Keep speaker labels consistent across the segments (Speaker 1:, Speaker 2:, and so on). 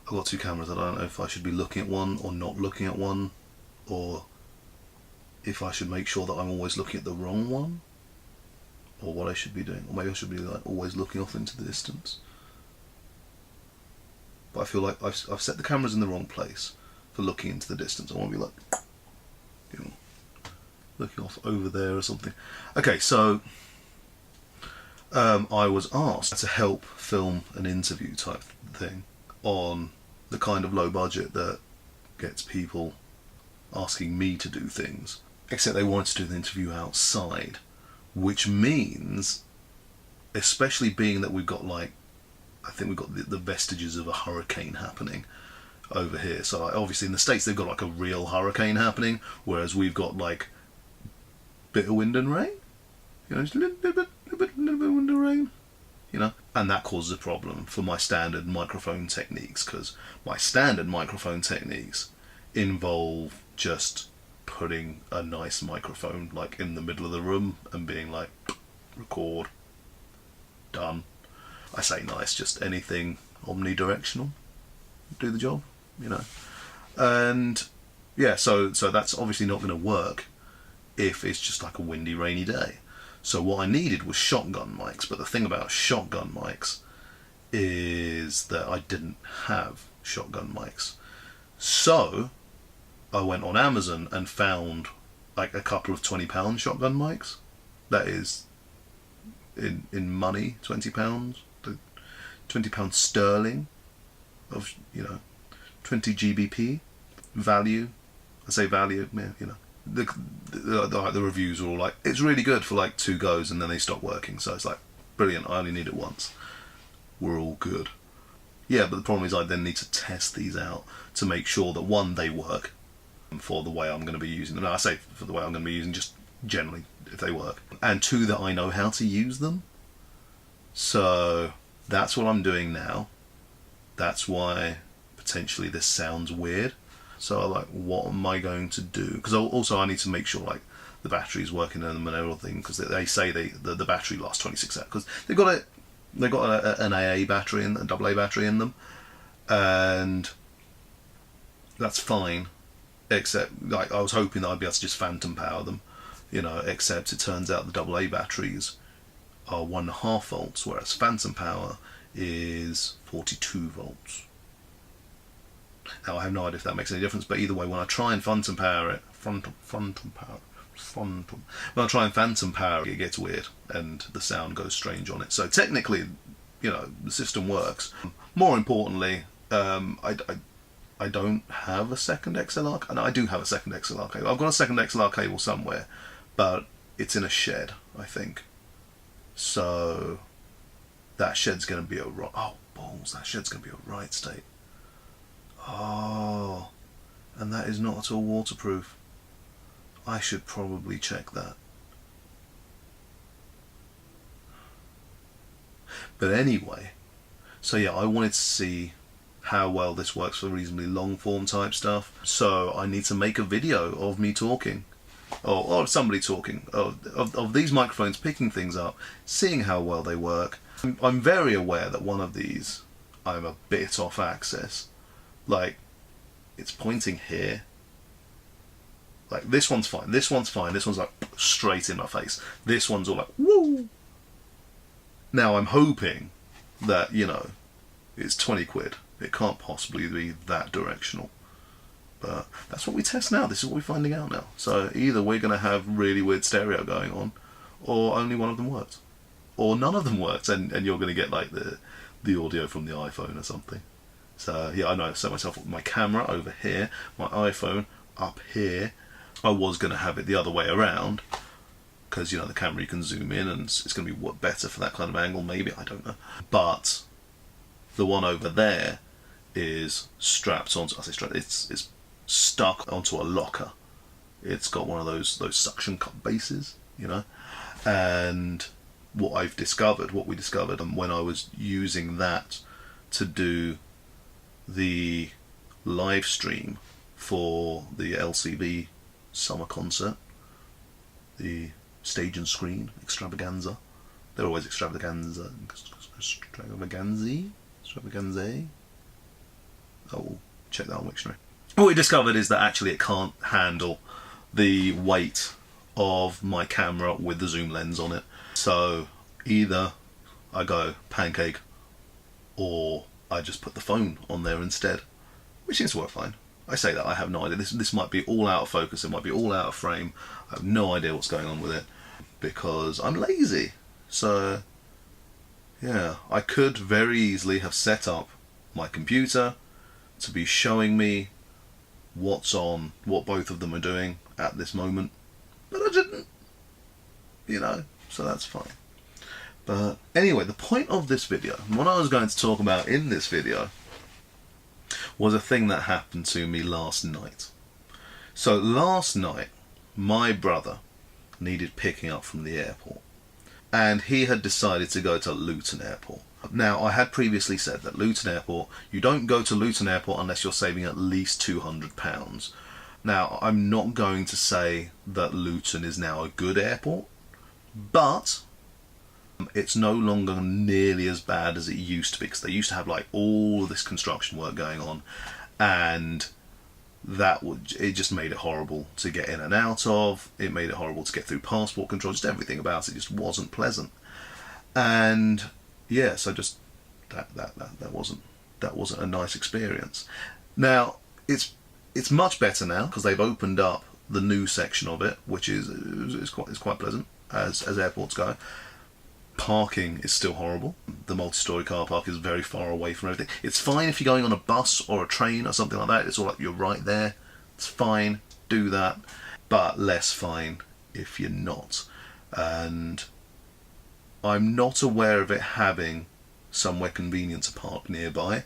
Speaker 1: I've got 2 cameras. I don't know if I should be looking at one or not looking at one, or if I should make sure that I'm always looking at the wrong one, or what I should be doing. Or maybe I should be like always looking off into the distance. But I feel like I've set the cameras in the wrong place for looking into the distance. I want to be like, you know, looking off over there or something. Okay, so I was asked to help film an interview type thing on the kind of low budget that gets people asking me to do things. Except they wanted to do the interview outside, which means, especially being that we've got like, I think we've got the vestiges of a hurricane happening over here. So like, obviously in the States they've got like a real hurricane happening, whereas we've got like a bit of wind and rain. You know, just a little bit of wind and rain. You know, and that causes a problem for my standard microphone techniques, because my standard microphone techniques involve just putting a nice microphone like in the middle of the room and being like, record, done. I say nice, just anything omnidirectional, do the job, you know. And yeah, so that's obviously not going to work if it's just like a windy, rainy day. So what I needed was shotgun mics, but the thing about shotgun mics is that I didn't have shotgun mics. So I went on Amazon and found like a couple of £20 shotgun mics. That is, in money, £20, £20 sterling of, you know, 20 GBP value. I say value, you know. The reviews are all like, it's really good for like 2 goes, and then they stop working. So it's like, brilliant, I only need it once. We're all good. Yeah, but the problem is I then need to test these out to make sure that, one, they work for the way I'm going to be using them. No, I say for the way I'm going to be using, just generally, if they work. And 2, that I know how to use them. So that's what I'm doing now. That's why potentially this sounds weird. So I'm like, what am I going to do? Because also I need to make sure like the battery's working in them and everything, because they say the battery lasts 26 hours, because they've got an AA battery and a AA battery in them, and that's fine. Except like I was hoping that I'd be able to just phantom power them, you know. Except it turns out the AA batteries are 1.5 volts, whereas phantom power is 42 volts. Now I have no idea if that makes any difference, but either way, when I try and phantom power it, when I try and phantom power it, it gets weird and the sound goes strange on it. So technically, you know, the system works. More importantly, I don't have a second XLR. No, I do have a second XLR cable. I've got a second XLR cable somewhere, but it's in a shed, I think. So that shed's going to be oh balls, that shed's going to be a right state. Oh, and that is not at all waterproof. I should probably check that. But anyway, so yeah, I wanted to see how well this works for reasonably long form type stuff. So I need to make a video of me talking, or somebody talking, of these microphones picking things up, seeing how well they work. I'm very aware that one of these I'm a bit off axis. Like, it's pointing here. Like, this one's fine, this one's fine, this one's like straight in my face. This one's all like, woo! Now I'm hoping that, you know, it's 20 quid. It can't possibly be that directional. But that's what we test now, this is what we're finding out now. So either we're going to have really weird stereo going on, or only one of them works. Or none of them works, and you're going to get like the audio from the iPhone or something. So yeah, I know I set myself up with my camera over here, my iPhone up here. I was going to have it the other way around, because, you know, the camera you can zoom in and it's going to be better for that kind of angle, maybe, I don't know. But the one over there is strapped onto, I say strapped, it's stuck onto a locker. It's got one of those suction cup bases, you know. And what we discovered when I was using that to do the live stream for the LCB summer concert, the Stage and Screen extravaganza. They're always extravaganza. I will check that on Wiktionary. What we discovered is that actually it can't handle the weight of my camera with the zoom lens on it. So either I go pancake or I just put the phone on there instead, which seems to work fine. I say that, I have no idea. This might be all out of focus, it might be all out of frame. I have no idea what's going on with it because I'm lazy. So yeah, I could very easily have set up my computer to be showing me what's on, what both of them are doing at this moment, but I didn't, you know, so that's fine. But anyway, the point of this video, what I was going to talk about in this video, was a thing that happened to me last night. So last night, my brother needed picking up from the airport, and he had decided to go to Luton Airport. Now, I had previously said that Luton Airport, you don't go to Luton Airport unless you're saving at least £200. Now, I'm not going to say that Luton is now a good airport, but it's no longer nearly as bad as it used to be, because they used to have like all of this construction work going on, and it just made it horrible to get in and out of. It made it horrible to get through passport control. Just everything about it just wasn't pleasant. And yeah, so just that wasn't a nice experience. Now it's much better now because they've opened up the new section of it, which is quite pleasant as airports go. Parking is still horrible. The multi-storey car park is very far away from everything. It's fine if you're going on a bus or a train or something like that. It's all like you're right there. It's fine, do that. But less fine if you're not. And I'm not aware of it having somewhere convenient to park nearby.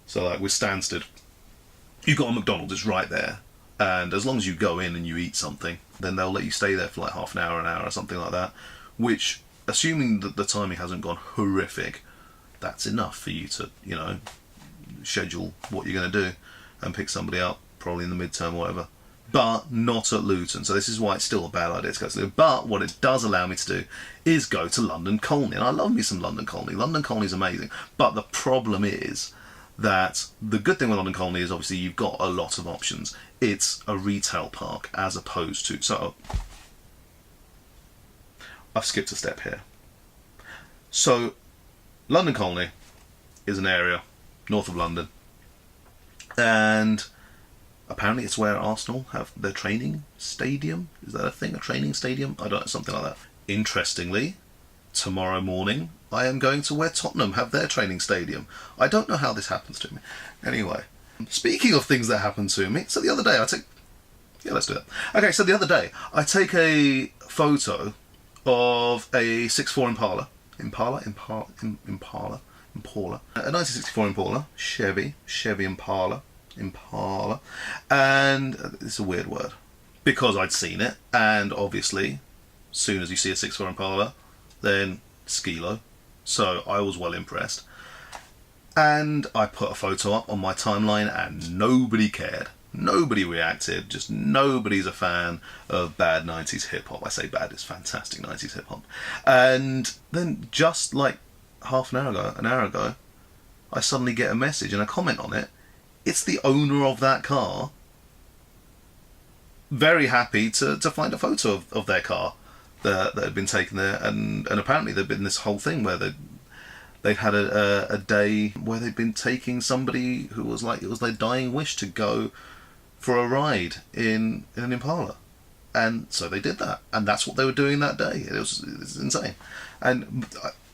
Speaker 1: So like with Stansted, you've got a McDonald's, it's right there. And as long as you go in and you eat something, then they'll let you stay there for like half an hour or something like that. Which, assuming that the timing hasn't gone horrific, that's enough for you to, you know, schedule what you're going to do and pick somebody up, probably in the midterm or whatever. But not at Luton, so this is why it's still a bad idea to go to Luton. But what it does allow me to do is go to London Colney, and I love me some London Colney. London Colney is amazing, but the problem is that the good thing with London Colney is obviously you've got a lot of options. It's a retail park as opposed to... So I've skipped a step here. So London Colney is an area north of London, and apparently it's where Arsenal have their training stadium. Is that a thing? A training stadium? I don't know, something like that. Interestingly, tomorrow morning I am going to where Tottenham have their training stadium. I don't know how this happens to me. Anyway, speaking of things that happen to me, so the other day let's do that. Okay, so the other day I take a photo of a 6.4 Impala, a 1964 Impala, Chevy Impala, and it's a weird word because I'd seen it, and obviously as soon as you see a 6.4 Impala, then skilo, so I was well impressed, and I put a photo up on my timeline and nobody cared. Nobody reacted, just nobody's a fan of bad 90s hip-hop. I say bad, it's fantastic 90s hip-hop. And then just like an hour ago, I suddenly get a message and a comment on it. It's the owner of that car, very happy to find a photo of their car that had been taken there. And apparently there'd been this whole thing where they'd had a day where they'd been taking somebody who was like, it was their dying wish to go for a ride in an Impala, and so they did that, and that's what they were doing that day. It was insane. And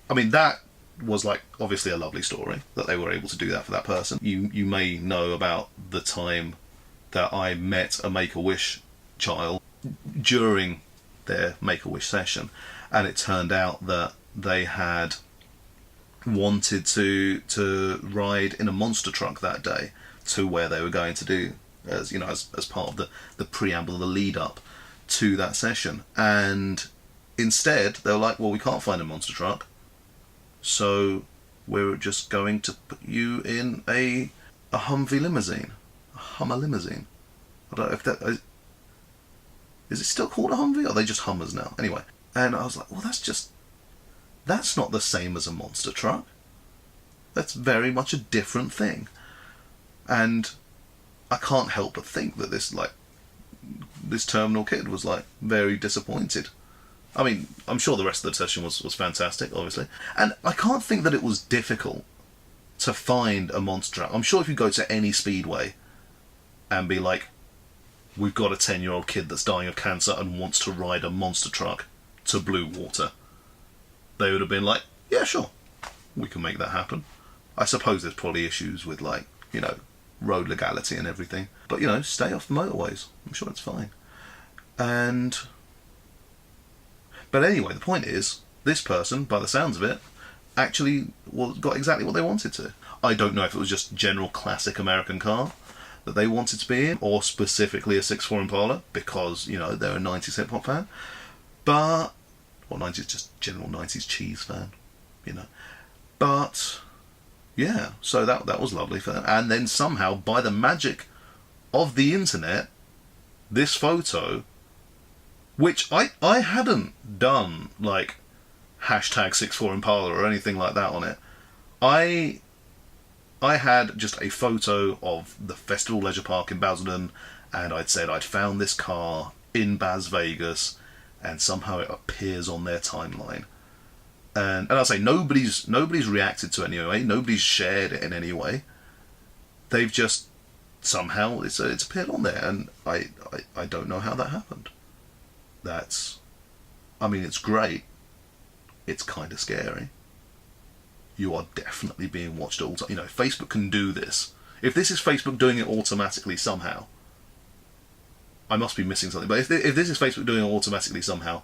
Speaker 1: I mean, that was like obviously a lovely story that they were able to do that for that person. You may know about the time that I met a Make-A-Wish child during their Make-A-Wish session, and it turned out that they had wanted to ride in a monster truck that day to where they were going to do, as you know, as part of the preamble, the lead up to that session. And instead they were like, well, we can't find a monster truck, so we're just going to put you in a Hummer limousine. I don't know if that is it still called a Humvee, or are they just Hummers now? Anyway, and I was like, well, that's not the same as a monster truck. That's very much a different thing. And I can't help but think that this terminal kid was like very disappointed. I mean, I'm sure the rest of the session was fantastic, obviously. And I can't think that it was difficult to find a monster truck. I'm sure if you go to any speedway and be like, we've got a 10-year-old kid that's dying of cancer and wants to ride a monster truck to Blue Water, they would have been like, yeah, sure, we can make that happen. I suppose there's probably issues with, like, you know, road legality and everything. But, you know, stay off the motorways. I'm sure it's fine. But anyway, the point is, this person, by the sounds of it, actually got exactly what they wanted to. I don't know if it was just general classic American car that they wanted to be in, or specifically a 6.4 Impala, because, you know, they're a 90s hip-hop fan. But, well, 90s, just general 90s cheese fan, you know. But, yeah, so that was lovely for them. And then somehow, by the magic of the internet, this photo, which I hadn't done, like, hashtag 6.4 Impala or anything like that on it. I had just a photo of the Festival Leisure Park in Basildon, and I'd said I'd found this car in Bas Vegas, and somehow it appears on their timeline. And I'll say nobody's reacted to it in any way, nobody's shared it in any way. They've just somehow it's appeared on there, and I don't know how that happened. I mean, it's great. It's kind of scary. You are definitely being watched all the time. You know, Facebook can do this. If this is Facebook doing it automatically somehow, I must be missing something. But if this is Facebook doing it automatically somehow,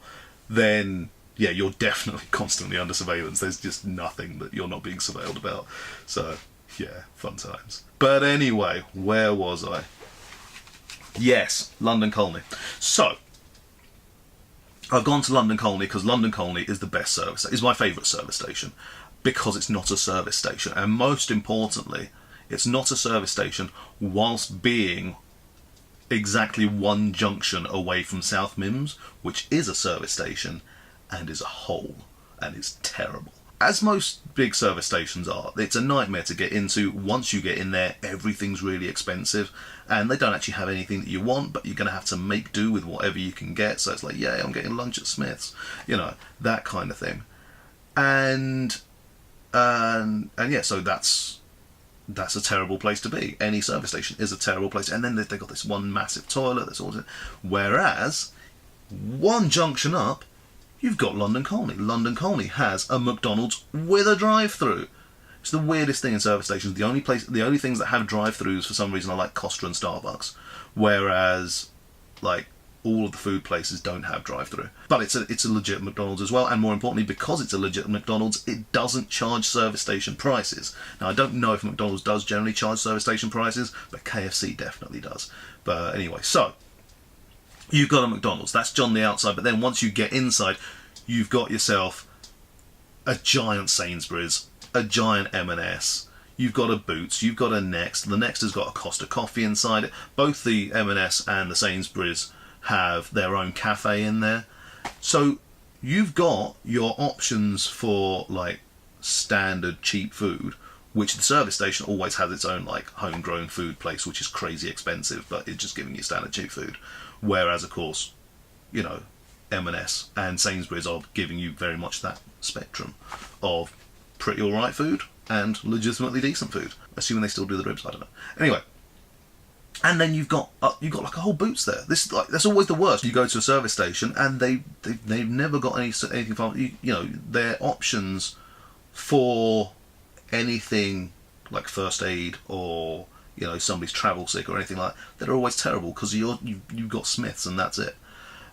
Speaker 1: then yeah, you're definitely constantly under surveillance. There's just nothing that you're not being surveilled about. So yeah, fun times. But anyway, where was I? Yes, London Colney. So I've gone to London Colney because London Colney is the best service. It's my favourite service station because it's not a service station, and most importantly, it's not a service station whilst being exactly one junction away from South Mimms, which is a service station and is a hole and is terrible. As most big service stations are, it's a nightmare to get into. Once you get in there, everything's really expensive, and they don't actually have anything that you want, but you're going to have to make do with whatever you can get. So it's like, yeah, I'm getting lunch at Smith's, you know, that kind of thing. And yeah, so that's a terrible place to be. Any service station is a terrible place. And then they've got this one massive toilet that's all. Whereas one junction up, you've got London Colney. London Colney has a McDonald's with a drive-through. It's the weirdest thing in service stations. The only things that have drive-throughs for some reason are like Costa and Starbucks, whereas like all of the food places don't have drive-through. But it's a legit McDonald's as well, and more importantly, because it's a legit McDonald's, it doesn't charge service station prices. Now I don't know if McDonald's does generally charge service station prices, but KFC definitely does. But anyway, so you've got a McDonald's, that's on the outside, but then once you get inside, you've got yourself a giant Sainsbury's, a giant M&S, you've got a Boots, you've got a Next, the Next has got a Costa Coffee inside it, both the M&S and the Sainsbury's have their own cafe in there. So you've got your options for like standard cheap food, which the service station always has its own like homegrown food place, which is crazy expensive, but it's just giving you standard cheap food. Whereas, of course, you know, M&S and Sainsbury's are giving you very much that spectrum of pretty alright food and legitimately decent food. Assuming they still do the ribs, I don't know. Anyway, and then you've got like a whole Boots there. This like that's always the worst. You go to a service station and they've never got anything from you know, their options for anything like first aid or, you know, somebody's travel sick or anything like that, they're always terrible because you've got Smiths and that's it,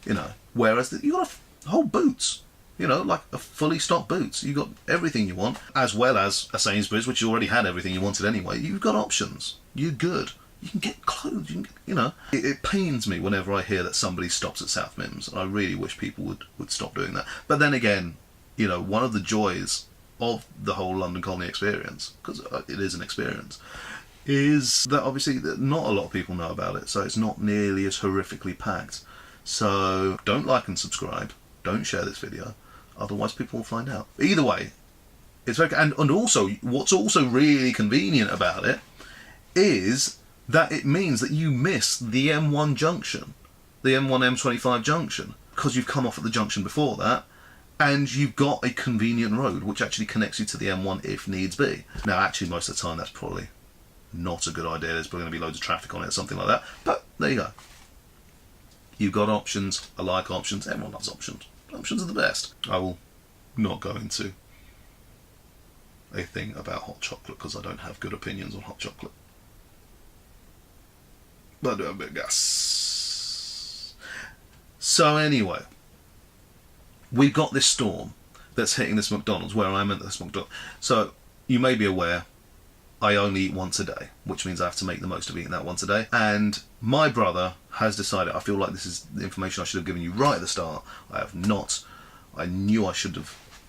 Speaker 1: you know. Whereas you've got a whole Boots, you know, like a fully stocked Boots. You've got everything you want, as well as a Sainsbury's, which you already had everything you wanted anyway. You've got options. You're good. You can get clothes, you know. It pains me whenever I hear that somebody stops at South Mimms, and I really wish people would stop doing that. But then again, you know, one of the joys of the whole London Colney experience, because it is an experience, is that obviously not a lot of people know about it, so it's not nearly as horrifically packed. So don't like and subscribe, don't share this video, otherwise people will find out. Either way, it's very, and also what's also really convenient about it is that it means that you miss the M1 junction, the M1 M25 junction, because you've come off at the junction before that, and you've got a convenient road which actually connects you to the M1 if needs be. Now, actually, most of the time that's probably not a good idea. There's probably going to be loads of traffic on it or something like that. But there you go. You've got options. I like options. Everyone loves options. Options are the best. I will not go into a thing about hot chocolate because I don't have good opinions on hot chocolate. But yes. So anyway, we've got this storm that's hitting this McDonald's, where I'm at this McDonald's. So you may be aware, I only eat once a day, which means I have to make the most of eating that once a day. And my brother has decided, I feel like this is the information I should have given you right at the start. I have not. I knew I shouldn't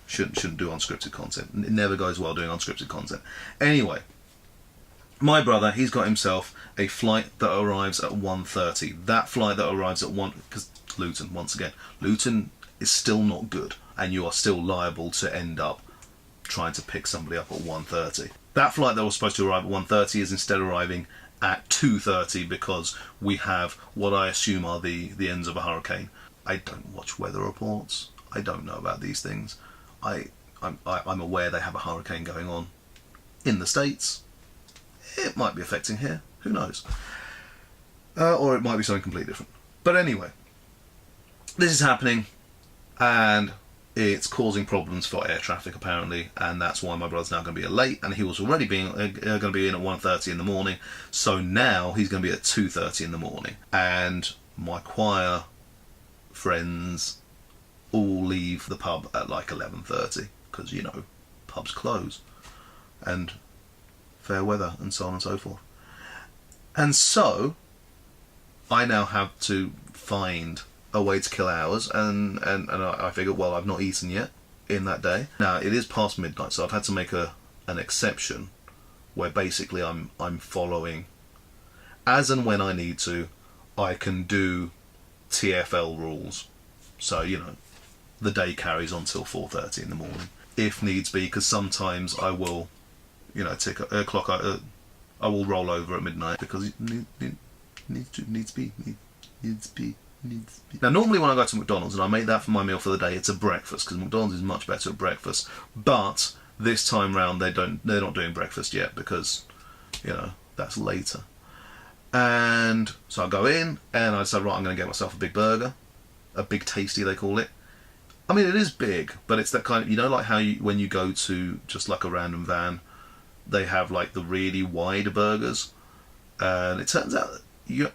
Speaker 1: do unscripted content. It never goes well doing unscripted content. Anyway, my brother, he's got himself a flight that arrives at 1:30. That flight that arrives at 1, because Luton, once again, Luton is still not good, and you are still liable to end up trying to pick somebody up at 1:30. That flight that was supposed to arrive at 1:30 is instead arriving at 2:30 because we have what I assume are the ends of a hurricane. I don't watch weather reports. I don't know about these things. I'm aware they have a hurricane going on in the States. It might be affecting here. Who knows? Or it might be something completely different. But anyway, this is happening, and it's causing problems for air traffic apparently, and that's why my brother's now going to be late, and he was already going to be in at 1:30 in the morning, so now he's going to be at 2:30 in the morning. And my choir friends all leave the pub at like 11:30 because, you know, pubs close and fair weather and so on and so forth. And so I now have to find a way to kill hours, and I figured, well, I've not eaten yet in that day. Now it is past midnight, so I've had to make an exception where basically I'm following, as and when I need to, I can do TFL rules. So, you know, the day carries on till 4:30 in the morning if needs be, because sometimes I will, you know, tick a clock. I will roll over at midnight because it needs to be. Now, normally when I go to McDonald's and I make that for my meal for the day, it's a breakfast, because McDonald's is much better at breakfast. But this time round, they're not doing breakfast yet because, you know, that's later. And so I go in and I decide, right, I'm going to get myself a big burger, a big tasty they call it. I mean, it is big, but it's that kind of, you know, like how when you go to just like a random van, they have like the really wide burgers, and it turns out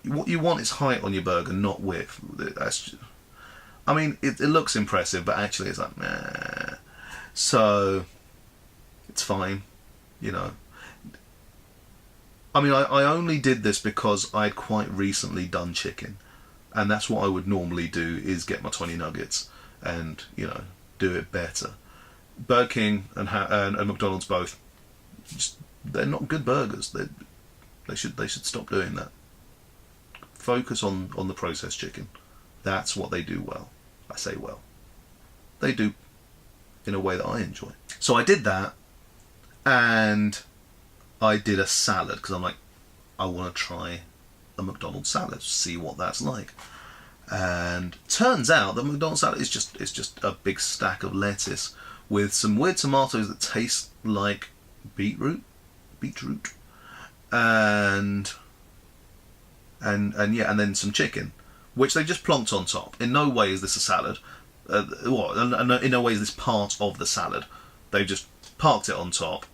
Speaker 1: what you want is height on your burger, not width. I mean, it looks impressive, but actually it's like, nah. So it's fine, you know. I mean, I only did this because I'd quite recently done chicken, and that's what I would normally do, is get my 20 nuggets and, you know, do it better. Burger King and McDonald's both, they're not good burgers. They should stop doing that. Focus on the processed chicken. That's what they do well. I say well. They do in a way that I enjoy. So I did that, and I did a salad because I'm like, I want to try a McDonald's salad, see what that's like. And turns out that McDonald's salad is just a big stack of lettuce with some weird tomatoes that taste like beetroot, and then some chicken, which they just plonked on top. In no way is this a salad. In no way is this part of the salad. They've just parked it on top.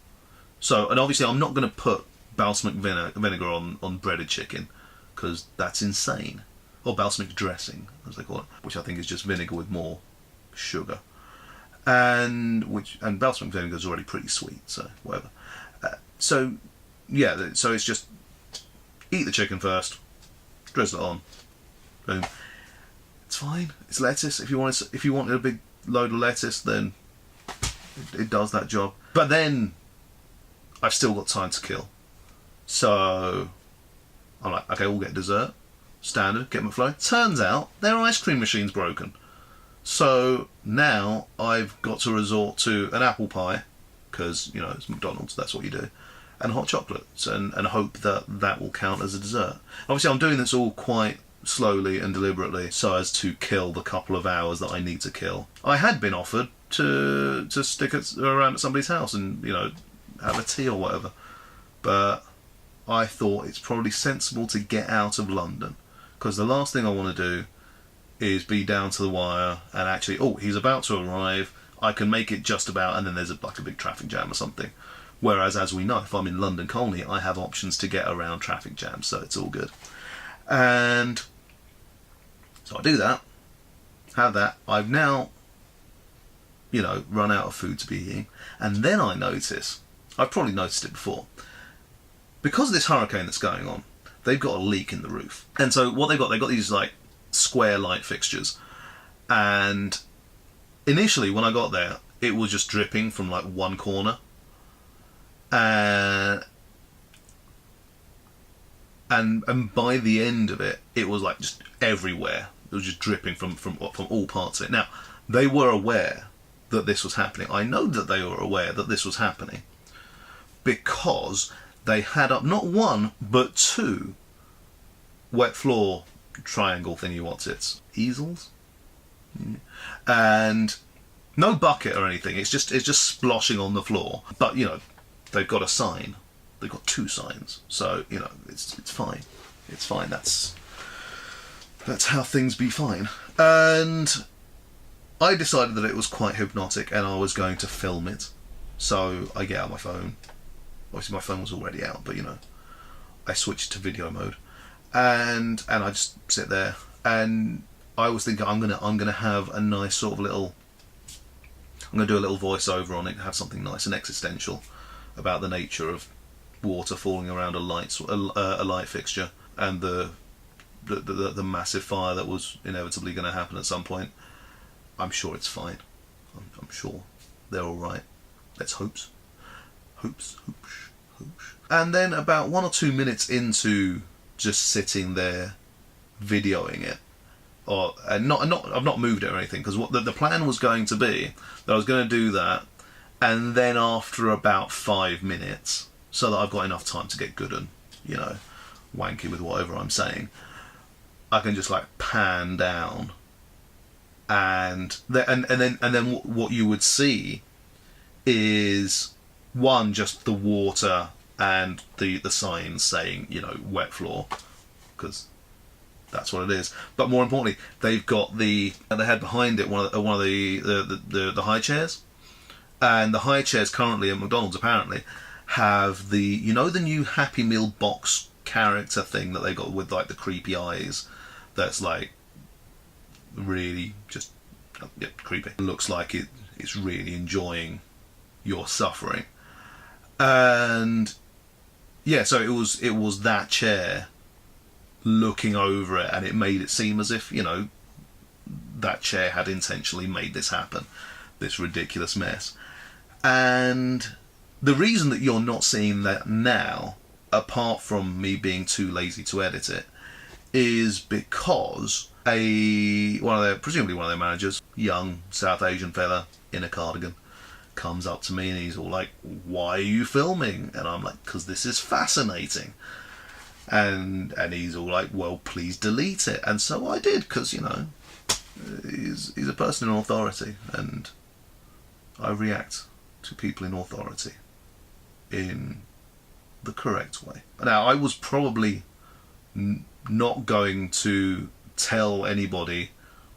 Speaker 1: So, and obviously I'm not going to put balsamic vinegar on breaded chicken, because that's insane. Or balsamic dressing, as they call it, which I think is just vinegar with more sugar. And balsamic vinegar is already pretty sweet, so whatever. So it's just eat the chicken first, drizzle it on, boom. It's fine. It's lettuce. If you wanted a big load of lettuce, then it does that job. But then I've still got time to kill, so I'm like, okay, we'll get dessert. Standard, get McFlurry. Turns out their ice cream machine's broken. So now I've got to resort to an apple pie, because, you know, it's McDonald's, that's what you do. and hot chocolates, and hope that that will count as a dessert. Obviously, I'm doing this all quite slowly and deliberately so as to kill the couple of hours that I need to kill. I had been offered to stick around at somebody's house and, you know, have a tea or whatever, but I thought it's probably sensible to get out of London, because the last thing I want to do is be down to the wire and actually, oh, he's about to arrive, I can make it just about, and then there's like a big traffic jam or something. Whereas, as we know, if I'm in London Colney, I have options to get around traffic jams, so it's all good. And so I do that, have that. I've now, you know, run out of food to be eating, and then I notice, I've probably noticed it before, because of this hurricane that's going on, they've got a leak in the roof. And so what they've got these like square light fixtures, and initially when I got there, it was just dripping from like one corner, and by the end of it, it was like just everywhere. It was just dripping from all parts of it. Now, they were aware that this was happening. I know that they were aware that this was happening because they had up not one but two wet floor triangle thingy what's-its easels, and no bucket or anything. It's just sploshing on the floor. But you know, they've got a sign. They've got two signs, so you know it's fine. It's fine. That's how things be fine. And I decided that it was quite hypnotic, and I was going to film it. So I get out my phone. Obviously, my phone was already out, but you know, I switched to video mode, and I just sit there, and I was thinking I'm gonna have a nice sort of little. I'm gonna do a little voiceover on it, have something nice and existential about the nature of water falling around a light fixture and the massive fire that was inevitably going to happen at some point. I'm sure it's fine. I'm sure they're all right. Let's hopes. And then about 1 or 2 minutes into just sitting there videoing it, I've not moved it or anything, because what the plan was going to be that I was going to do that, and then after about 5 minutes, so that I've got enough time to get good and, you know, wanky with whatever I'm saying, I can just like pan down, and then what you would see is one, just the water and the signs saying, you know, wet floor, because that's what it is. But more importantly, they've got they had behind it one of the high chairs, and the high chairs currently at McDonald's apparently have the, you know, the new Happy Meal box character thing that they got with like the creepy eyes, that's like really just creepy. It looks like it's really enjoying your suffering. And yeah, so it was that chair looking over it, and it made it seem as if, you know, that chair had intentionally made this happen, this ridiculous mess. And the reason that you're not seeing that now, apart from me being too lazy to edit it, is because presumably one of their managers, young South Asian fella in a cardigan, comes up to me and he's all like, "Why are you filming?" And I'm like, "Because this is fascinating." And he's all like, "Well, please delete it." And so I did, because, you know, he's a person in authority, and I react to people in authority in the correct way. Now, I was probably not going to tell anybody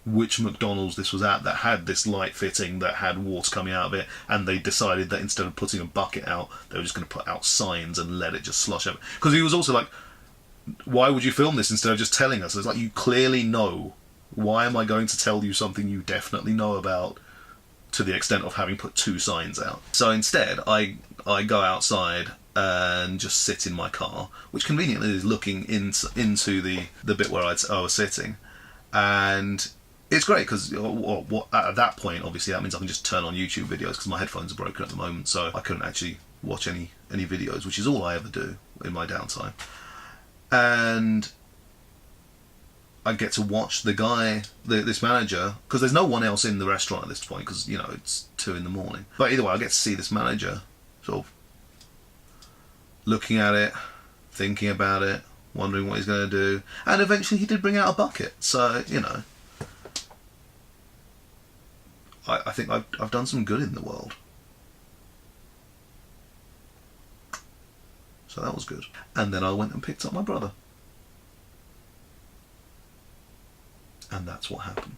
Speaker 1: which McDonald's this was at that had this light fitting that had water coming out of it, and they decided that instead of putting a bucket out, they were just going to put out signs and let it just slosh over. Because he was also like, "Why would you film this instead of just telling us?" It's like, you clearly know. Why am I going to tell you something you definitely know about, to the extent of having put two signs out? So instead, I go outside and just sit in my car, which conveniently is looking into the bit where I was sitting, and it's great because at that point, obviously, that means I can just turn on YouTube videos, because my headphones are broken at the moment, so I couldn't actually watch any videos, which is all I ever do in my downtime. And I get to watch the guy, this manager, because there's no one else in the restaurant at this point, because, you know, it's 2 a.m. But either way, I get to see this manager sort of looking at it, thinking about it, wondering what he's going to do, and eventually he did bring out a bucket. So, you know, I think I've done some good in the world. So that was good. And then I went and picked up my brother. And that's what happened.